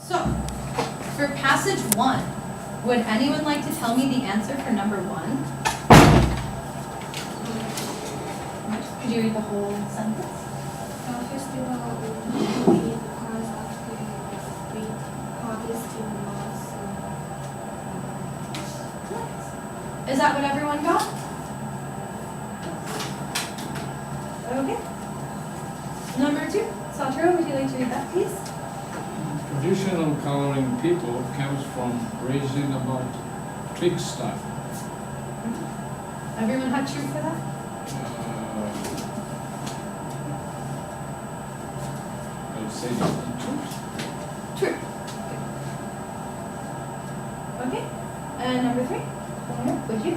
So, for passage 1, would anyone like to tell me the answer for number 1? Could you read the whole sentence? The festival will be because of the great harvest in Mars. Is that what everyone got? Okay. Number 2, Satoru, would you like to read that, please? Traditional coloring people comes from raising about trick stuff. Everyone had true for that? I would say teachers. True. Okay. And number 3, would you?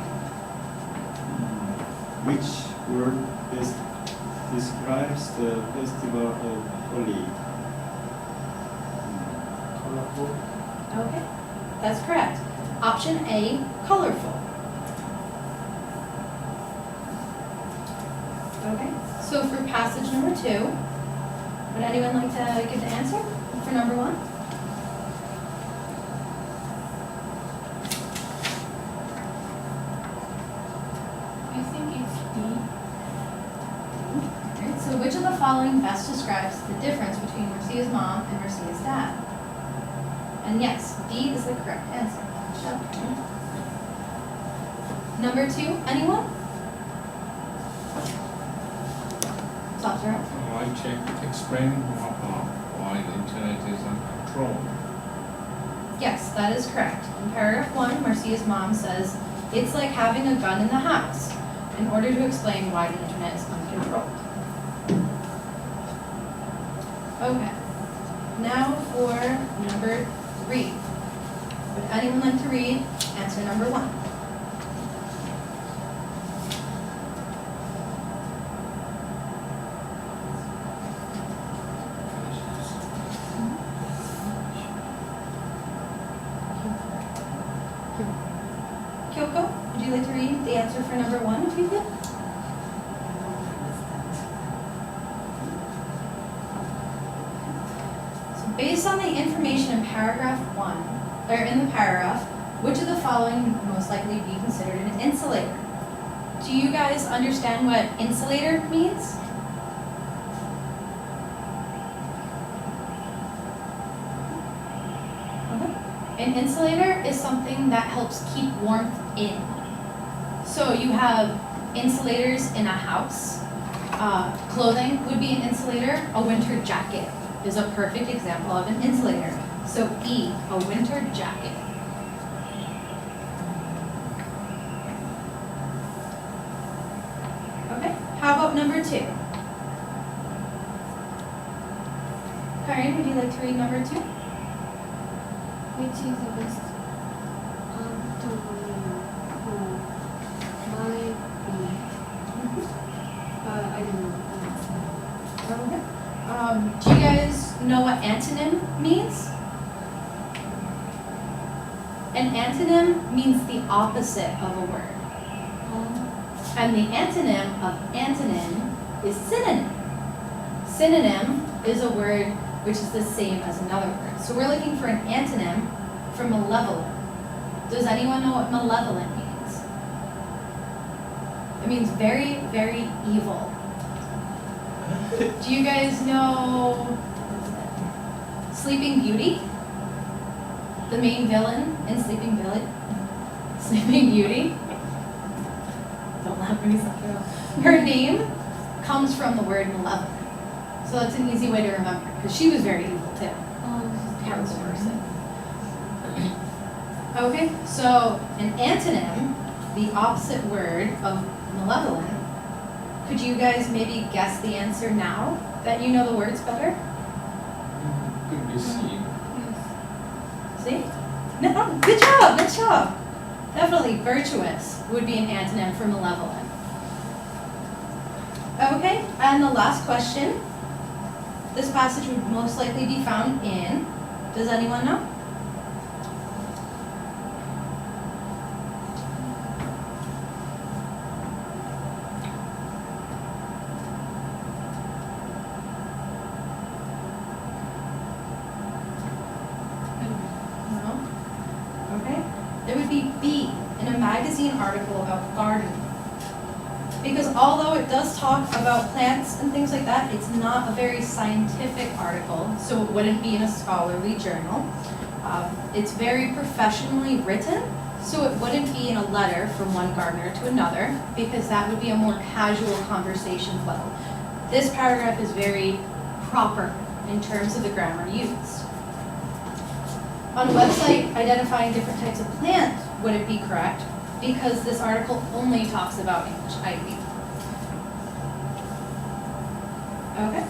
Which word best describes the festival of Holi? Colorful. Okay. That's correct. Option A, colorful. Okay. So for passage number 2, would anyone like to give the answer for number 1? I think it's D. Alright, so which of the following best describes the difference between Marcia's mom and Marcia's dad? And yes, D is the correct answer. Number 2, anyone? Satoru? I checked, explain why the internet is uncontrolled. Yes, that is correct. In paragraph 1, Marcia's mom says, it's like having a gun in the house, in order to explain why the internet is uncontrolled. Okay. Now for number 3. Would anyone like to read answer number 1? Kyoko, would you like to read the answer for number 1 if you could? So based on the information in paragraph 1, or in the paragraph, which of the following would most likely be considered an insulator? Do you guys understand what insulator means? An insulator is something that helps keep warmth in. So you have insulators in a house. Clothing would be an insulator. A winter jacket is a perfect example of an insulator. So E, a winter jacket. Okay, how about number 2? Karen, would you like to read number 2? Which is the best to my I don't know. Do you guys know what antonym means? An antonym means the opposite of a word. And the antonym of antonym is synonym. Synonym is a word which is the same as another word. So we're looking for an antonym for malevolent. Does anyone know what malevolent means? It means very, very evil. Do you guys know Sleeping Beauty? The main villain in Sleeping Beauty? Don't laugh at me, Satoru. Her name comes from the word malevolent. So that's an easy way to remember, because she was very evil too. Terrible person. Okay, so an antonym, the opposite word of malevolent. Could you guys maybe guess the answer now that you know the words better? Could be seen. See? No, good job, good job. Definitely virtuous would be an antonym for malevolent. Okay, and the last question. This passage would most likely be found in, does anyone know? It would be B, in a magazine article about gardening. Because although it does talk about plants and things like that, it's not a very scientific article, so it wouldn't be in a scholarly journal. It's very professionally written, so it wouldn't be in a letter from one gardener to another, because that would be a more casual conversation flow. This paragraph is very proper in terms of the grammar used. On a website identifying different types of plant, would it be correct? Because this article only talks about English ivy. Okay.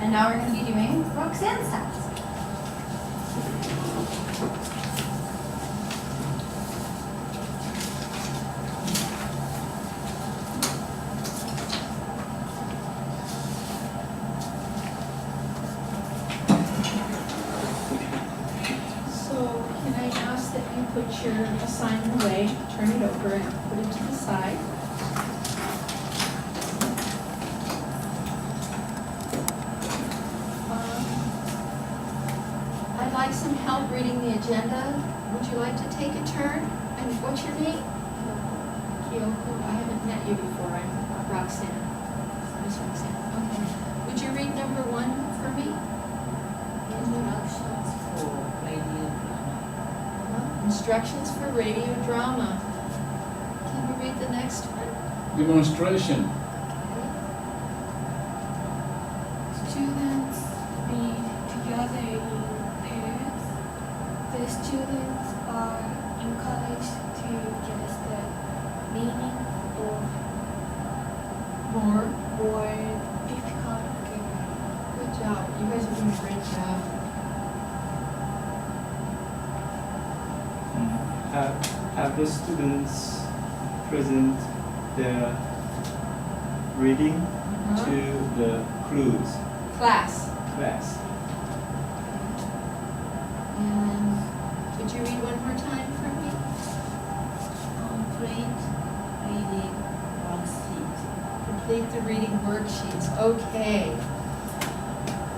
And now we're going to be doing Roxanne's task. Put your assignment away, turn it over and put it to the side. I'd like some help reading the agenda. Would you like to take a turn? And what's your name? Kyoko. I haven't met you before. I'm Roxanne. Miss Roxanne. Okay. Would you read number 1 for me? Instructions for radio drama. Instructions for radio drama. Can you read the next one? Demonstration. Students read together in pairs. The students are encouraged to guess the meaning of more difficult grammar. Good job. You guys are doing a great job. Have the students present their reading to the Class. class. And would you read one more time for me? Complete reading worksheet. Complete the reading worksheets. Okay.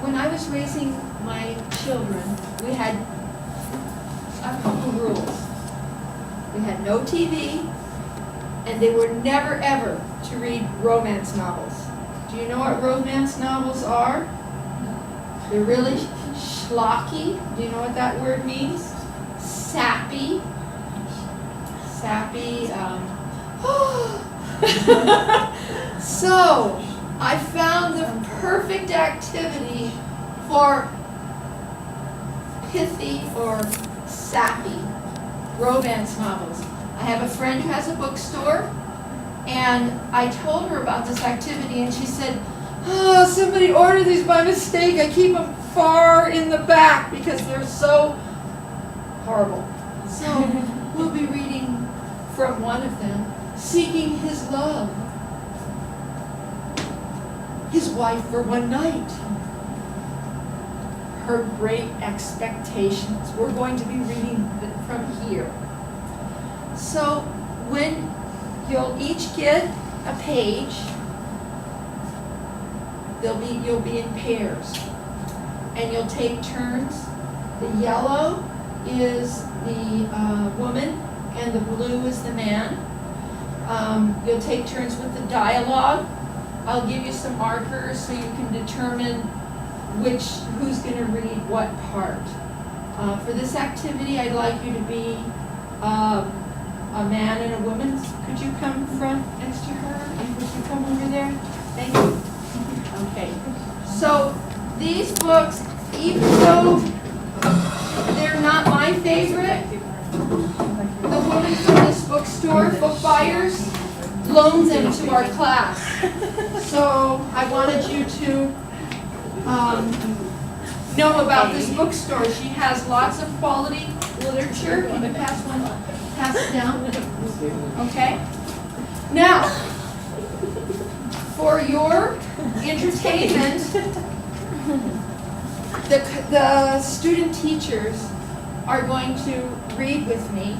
When I was raising my children, we had a couple rules. We had no TV, and they were never ever to read romance novels. Do you know what romance novels are? They're really schlocky. Do you know what that word means? Sappy. Sappy. So, I found the perfect activity for pithy or sappy romance novels. I have a friend who has a bookstore, and I told her about this activity, and she said, "Oh, somebody ordered these by mistake. I keep them far in the back because they're so horrible." So we'll be reading from one of them, Seeking His Love. His Wife for One Night. Her Great Expectations. We're going to be reading from here. So when you'll each get a page, you'll be in pairs, and you'll take turns. The yellow is the woman, and the blue is the man. You'll take turns with the dialogue. I'll give you some markers so you can determine who's going to read what part. For this activity, I'd like you to be a man and a woman. Could you come front next to her? And could you come over there? Thank you. Okay. So these books, even though they're not my favorite, the woman from this bookstore, Book Buyers, loaned them to our class. So I wanted you to know about this bookstore. She has lots of quality literature. Can you pass it down? Okay. Now, for your entertainment, the student teachers are going to read with me